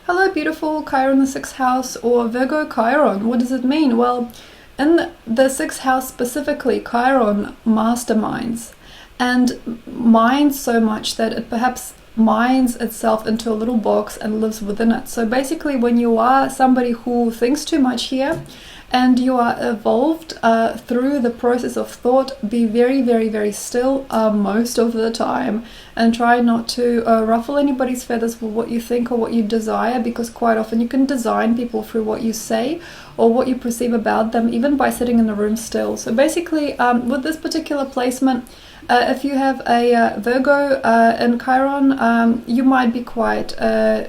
Hello, beautiful Chiron the sixth house, or Virgo Chiron. What does it mean? Well, in the sixth house specifically, Chiron masterminds and minds so much that it perhaps minds itself into a little box and lives within it. So basically, when you are somebody who thinks too much here and you are evolved through the process of thought, be very, very, very still most of the time, and try not to ruffle anybody's feathers with what you think or what you desire, because quite often you can design people through what you say or what you perceive about them, even by sitting in the room still. So basically, with this particular placement, if you have a Virgo in Chiron, you might be quite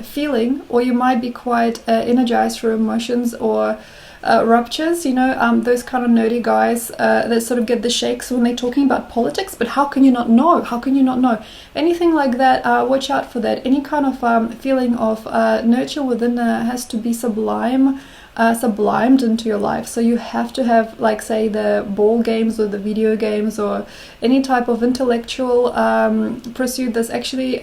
feeling, or you might be quite energized through emotions or ruptures, those kind of nerdy guys that sort of get the shakes when they're talking about politics. But how can you not know? How can you not know? Anything like that, watch out for that. Any kind of feeling of nurture within has to be sublimed into your life. So you have to have, like, say, the ball games or the video games or any type of intellectual pursuit that's actually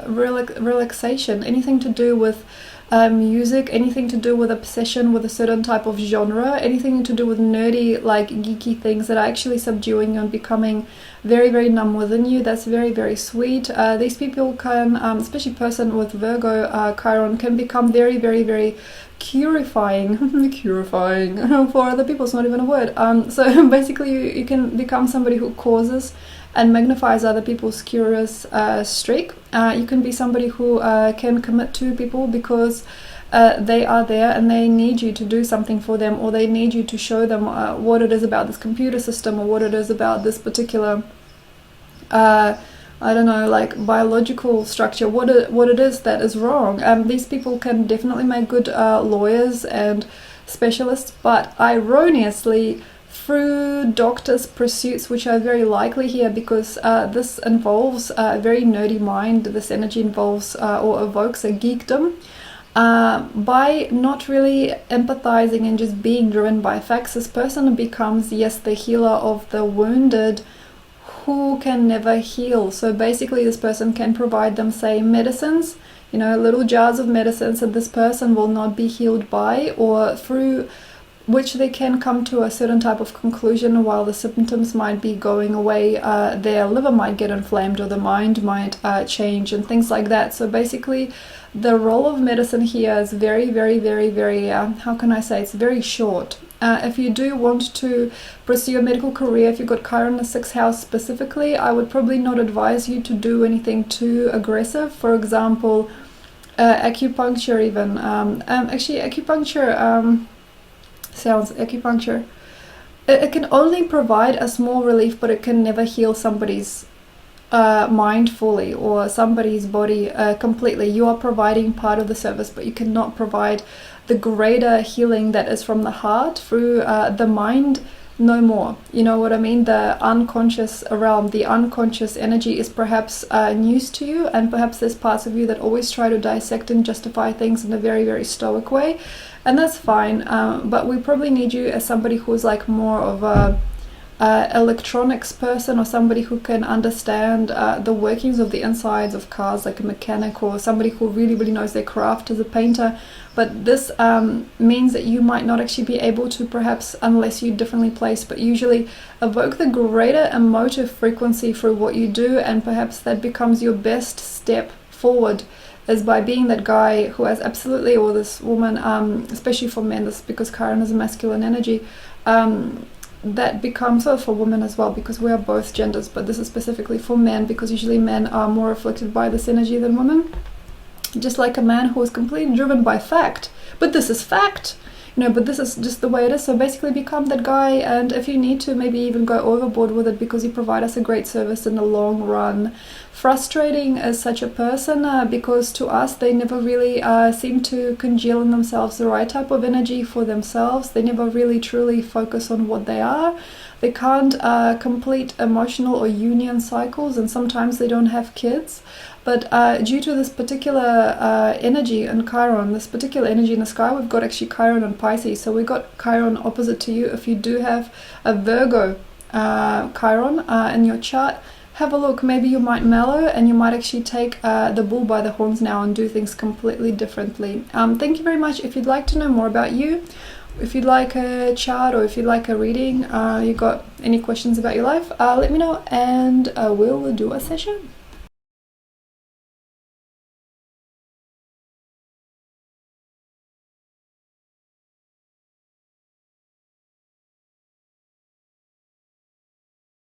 relaxation, anything to do with music, anything to do with obsession with a certain type of genre, anything to do with nerdy, like geeky things that are actually subduing you and becoming very, very numb within you. That's very, very sweet. These people can, especially person with Virgo Chiron, can become very, very, very purifying for other people. It's not even a word. So basically you can become somebody who causes and magnifies other people's curious streak. You can be somebody who can commit to people because they are there and they need you to do something for them, or they need you to show them what it is about this computer system, or what it is about this particular I don't know, like biological structure, what it is that is wrong. These people can definitely make good lawyers and specialists, but erroneously through doctors' pursuits, which are very likely here, because this involves a very nerdy mind. This energy involves or evokes a geekdom. By not really empathizing and just being driven by facts, this person becomes, yes, the healer of the wounded who can never heal. So basically this person can provide them, say, medicines, little jars of medicines that this person will not be healed by, or through which they can come to a certain type of conclusion while the symptoms might be going away. Their liver might get inflamed, or the mind might change, and things like that. So basically the role of medicine here is very, very, very, very, how can I say, it's very short. If you do want to pursue a medical career, if you've got Chiron in the sixth house specifically, I would probably not advise you to do anything too aggressive. For example, acupuncture even. Actually, acupuncture sounds acupuncture. It can only provide a small relief, but it can never heal somebody's mind fully, or somebody's body completely. You are providing part of the service, but you cannot provide the greater healing that is from the heart through the mind, no more. You know what I mean? The unconscious realm, the unconscious energy is perhaps news to you, and perhaps there's parts of you that always try to dissect and justify things in a very, very stoic way, and that's fine. But we probably need you as somebody who's like more of a electronics person, or somebody who can understand the workings of the insides of cars, like a mechanic, or somebody who really, really knows their craft as a painter. But this means that you might not actually be able to, perhaps, unless you differently place, but usually evoke the greater emotive frequency through what you do, and perhaps that becomes your best step forward, is by being that guy who has absolutely, or this woman, especially for men, this because Chiron is a masculine energy, that becomes, for women as well, because we are both genders, but this is specifically for men, because usually men are more afflicted by this energy than women. Just like a man who is completely driven by fact, but this is fact, but this is just the way it is. So basically become that guy, and if you need to, maybe even go overboard with it, because you provide us a great service in the long run. Frustrating as such a person, because to us they never really seem to congeal in themselves the right type of energy for themselves. They never really truly focus on what they are. They can't complete emotional or union cycles, and sometimes they don't have kids. But due to this particular energy in Chiron, this particular energy in the sky, we've got actually Chiron and Pisces. So we've got Chiron opposite to you. If you do have a Virgo Chiron in your chart, have a look. Maybe you might mellow and you might actually take the bull by the horns now and do things completely differently. Thank you very much. If you'd like to know more about you, if you'd like a chart, or if you'd like a reading, you got any questions about your life, let me know and we'll do a session.